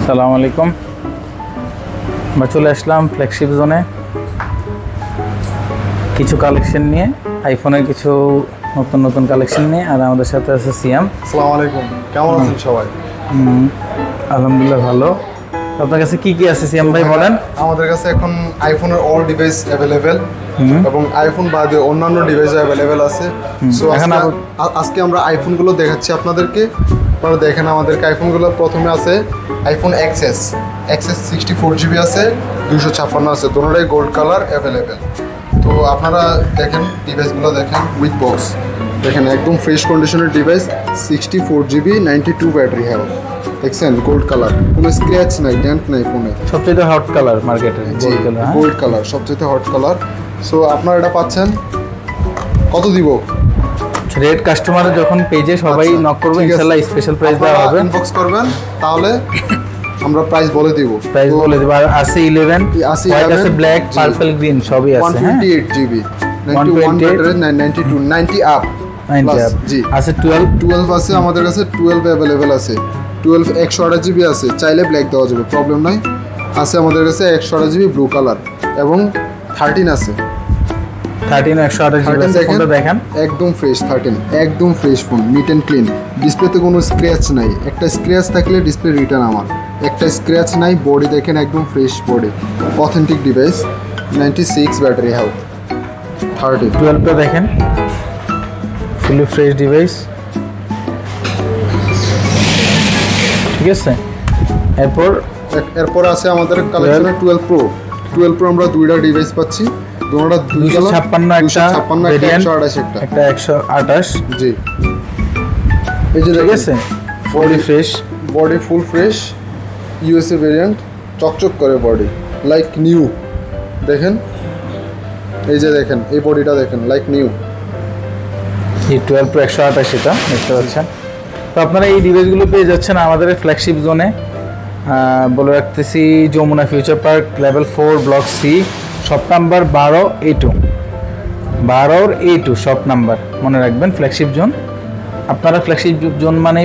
আসসালামু আলাইকুম। আমরা চলে আসলাম ফ্ল্যাগশিপ জোনে কিছু কালেকশন নিয়ে, আইফোনের কিছু নতুন নতুন কালেকশন নিয়ে। আর আমাদের সাথে আছে সিয়াম। আসসালামু আলাইকুম, কেমন আছেন সবাই? আলহামদুলিল্লাহ ভালো। আপনার কাছে কি কি আছে সিয়াম ভাই বলেন? আমাদের কাছে এখন আইফোনের অল ডিভাইস অ্যাভেলেবেল এবং আইফোন বাদে অন্যান্য ডিভাইস অ্যাভেলেবেল আছে। সো আজকে আমরা আইফোনগুলো দেখাচ্ছি আপনাদেরকে। আপনারা দেখেন আমাদেরকে আইফোনগুলো প্রথমে আছে আইফোন এক্সএস 64GB আছে, 256 আছে, দুটোটাই গোল্ড কালার অ্যাভেলেবেল। তো আপনারা দেখেন ডিভাইসগুলো দেখেন উইথ বক্স, দেখেন একদম ফ্রেশ কন্ডিশনের ডিভাইস, 64GB 92 ব্যাটারি হেলথ। দেখছেন গোল্ড কালার, কোনো স্ক্র্যাচ নাই, ডেন্ট নাই ফোনে। সবচেয়ে হট কালার মার্কেটে গোল্ড কালার। গোল্ড কালার সবচেয়ে হট কালার। সো আপনারা এটা পাচ্ছেন কত দিব? রেড কাস্টমার যখন পেজে সবাই নক করবে ইনশাআল্লাহ স্পেশাল প্রাইস দেওয়া হবে। ইনবক্স করবেন তাহলে আমরা প্রাইস বলে দিব। প্রাইস বলে দিব। আর আছে 11 হোয়াইট আছে, ব্ল্যাক, পার্পল, গ্রিন সবই আছে। 128GB 91 ব্যাটারি 92 90 আপ 90 আপ জি আছে। 12 আছে আমাদের কাছে, 12 अवेलेबल আছে। 12 128GB আছে, চাইলে ব্ল্যাক দেওয়া যাবে, প্রবলেম নাই। আছে আমাদের কাছে 128GB ব্লু কালার এবং 13 আছে। 13 128GB ফোনটা দেখেন, একদম ফ্রেশ 13, একদম fresh phone, neat and clean. ডিসপ্লেতে কোনো স্ক্র্যাচ নাই, একটা স্ক্র্যাচ থাকলে ডিসপ্লে রিটার্ন আমার। একটা স্ক্র্যাচ নাই, বডি দেখেন একদম fresh body, authentic device, 96 battery health, 13 12টা দেখেন ফুলি ফ্রেশ ডিভাইস। ঠিক আছে, এরপর আছে আমাদের কালেকশনে 12 প্রো। 12 প্রো আমরা দুইটা ডিভাইস পাচ্ছি, দুটোটা 256 একটা 128 একটা 128 জি। এই যে ঠিক আছে, fully fresh body, full fresh USA variant, চকচক করে বডি লাইক নিউ। দেখেন এই যে দেখেন এই বডিটা দেখেন লাইক নিউ। এই 12 প্রো 128 এটা দেখতে পাচ্ছেন। তো আপনারা এই ডিভাইসগুলো পেয়ে যাচ্ছেন আমাদের ফ্ল্যাগশিপ জোনে। বলে রাখতেছি Jamuna future park level 4 block C, shop number 12A2 shop number মনে রাখবেন, ফ্ল্যাগশিপ জোন। আপনারা ফ্ল্যাগশিপ জোন মানে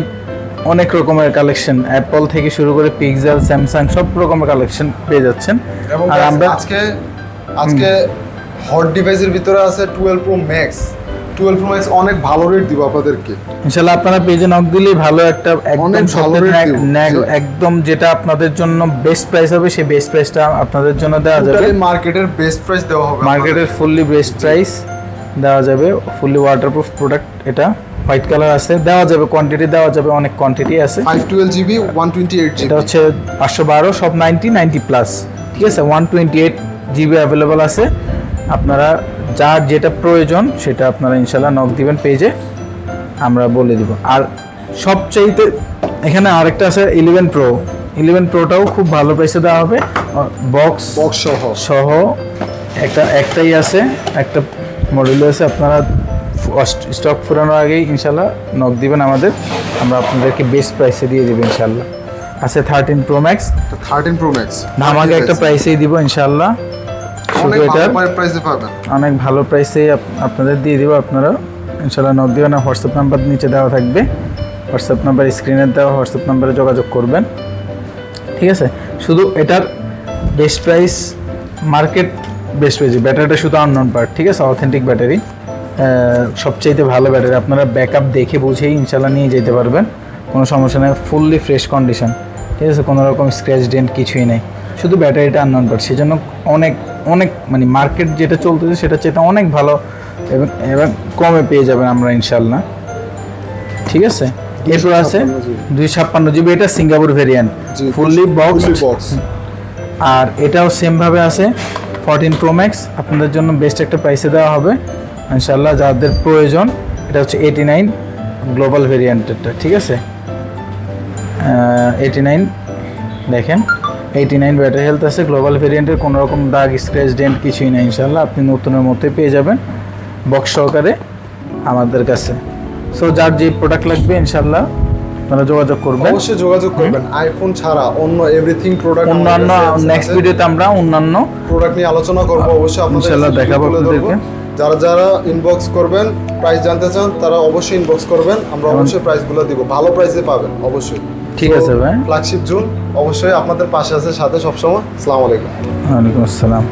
অনেক রকমের কালেকশন, অ্যাপল থেকে শুরু করে পিক্সেল, স্যামসাং সব রকমের কালেকশন পেয়ে যাচ্ছেন। আর আমরা আজকে হট ডিভাইসের ভিতরে আছে 12 প্রো ম্যাক্স। 12 প্রো ম্যাক্স অনেক ভালো রেট দিব আপনাদেরকে ইনশাআল্লাহ। আপনারা পেজে নক দিলেই ভালো একটা একদম একদম যেটা আপনাদের জন্য বেস্ট প্রাইস হবে, সেই বেস্ট প্রাইসটা আপনাদের জন্য দেওয়া যাবে। মার্কেটের বেস্ট প্রাইস দেওয়া হবে, মার্কেটের ফুললি বেস্ট প্রাইস দেওয়া যাবে। ফুললি ওয়াটারপ্রুফ প্রোডাক্ট, এটা হোয়াইট কালার আছে, দেওয়া যাবে কোয়ান্টিটি, দেওয়া যাবে অনেক কোয়ান্টিটি আছে। 512GB 128GB এটা হচ্ছে 512, সব 90 প্লাস। ঠিক আছে, 128GB অ্যাভেলেবল আছে। আপনারা যার যেটা প্রয়োজন সেটা আপনারা ইনশাল্লাহ নক দিবেন পেজে, আমরা বলে দিব। আর সবচাইতে এখানে আরেকটা আছে 11 প্রো। 11 প্রোটাও খুব ভালো প্রাইসে দেওয়া হবে, বক্স সহ একটাই আছে, একটা মডেল আছে। আপনারা স্টক ফুরানোর আগেই ইনশাল্লাহ নক দিবেন আমাদের, আমরা আপনাদেরকে বেস্ট প্রাইসে দিয়ে দেবো ইনশাল্লাহ। আছে 13 প্রো ম্যাক্স, ধামাকে একটা প্রাইসেই দিব ইনশাল্লাহ। অনেক ভালো প্রাইসে আপনাদের দিয়ে দিব, আপনারা ইনশাল্লাহ নক দিবেন। হোয়াটসঅ্যাপ নাম্বার নিচে দেওয়া থাকবে, হোয়াটসঅ্যাপ নাম্বার স্ক্রিনে দেওয়া, হোয়াটসঅ্যাপ নাম্বারে যোগাযোগ করবেন। ঠিক আছে, শুধু এটার best price market best price, ব্যাটারিটা শুধু আননোন পার্ট। ঠিক আছে, অথেন্টিক ব্যাটারি, সবচাইতে ভালো ব্যাটারি। আপনারা ব্যাকআপ দেখে বুঝেই ইনশাল্লাহ নিয়ে যেতে পারবেন, কোনো সমস্যা নেই। ফুললি ফ্রেশ কন্ডিশন, ঠিক আছে, কোনো রকম স্ক্র্যাচ ডেন্ট কিছুই নেই, শুধু ব্যাটারিটা আননোন পার্ট। সেজন্য অনেক মানে মার্কেট যেটা চলতেছে সেটা চেয়ে অনেক ভালো এবং কমে পেয়ে যাবেন আমরা ইনশাল্লাহ। ঠিক আছে, এরপর আছে 256GB, এটা সিঙ্গাপুর ভেরিয়েন্ট, ফুললি বক্স। আর এটাও সেমভাবে আছে 14 প্রো ম্যাক্স, আপনাদের জন্য বেস্ট একটা প্রাইসে দেওয়া হবে ইনশাল্লাহ যাদের প্রয়োজন। এটা হচ্ছে 89 গ্লোবাল ভেরিয়েন্টেরটা। ঠিক আছে, 89 দেখেন 89 ব্যাটারি হেলথ আছে, গ্লোবাল ভেরিয়েন্টের, কোনো রকম দাগ স্ক্র্যাচ ডেন্ট কিছুই নেই ইনশাল্লাহ। আপনি নতুনের মতোই পেয়ে যাবেন বক্স সহকারে আমাদের কাছে। সো যার যে প্রোডাক্ট লাগবে ইনশাল্লাহ আপনারা যোগাযোগ করবেন, অবশ্যই যোগাযোগ করবেন। আইফোন ছাড়া অন্য এভরিথিং প্রোডাক্ট, অন্যান্য নেক্সট ভিডিওতে আমরা অন্যান্য প্রোডাক্ট নিয়ে আলোচনা করব। অবশ্যই আপনাদের ইনশাল্লাহ দেখাবো আপনাদেরকে। যারা ইনবক্স করবেন, প্রাইস জানতে চান, তারা অবশ্যই ইনবক্স করবেন, আমরা অবশ্যই প্রাইসগুলো দিব, ভালো প্রাইসে পাবেন অবশ্যই। ঠিক আছে ভাই। ফ্ল্যাগশিপ জোন অবশ্যই আপনাদের পাশে আছে সাথে সবসময়। আসসালামু আলাইকুম। ওয়ালাইকুম আসসালাম।